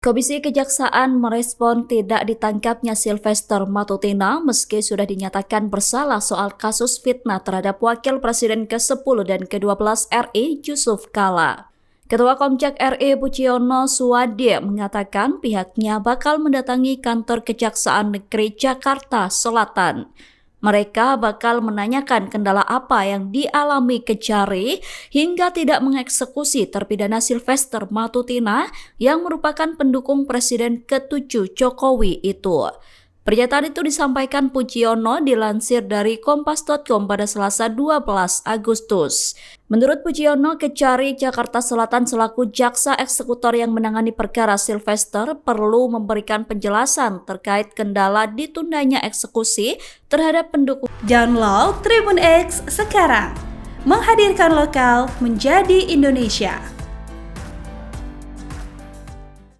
Komisi Kejaksaan merespon tidak ditangkapnya Sylvester Matutina meski sudah dinyatakan bersalah soal kasus fitnah terhadap Wakil Presiden ke-10 dan ke-12 RI Yusuf Kala. Ketua Komjak RI Puciono Suwadi mengatakan pihaknya bakal mendatangi kantor Kejaksaan Negeri Jakarta Selatan. Mereka bakal menanyakan kendala apa yang dialami Kejari hingga tidak mengeksekusi terpidana Sylvester Matutina yang merupakan pendukung Presiden ke-7 Jokowi itu. Pernyataan itu disampaikan Puciono dilansir dari kompas.com pada Selasa 12 Agustus. Menurut Puciono, Kejari Jakarta Selatan selaku jaksa eksekutor yang menangani perkara Sylvester perlu memberikan penjelasan terkait kendala ditundanya eksekusi terhadap pendukung. Download Tribun X sekarang, menghadirkan lokal menjadi Indonesia.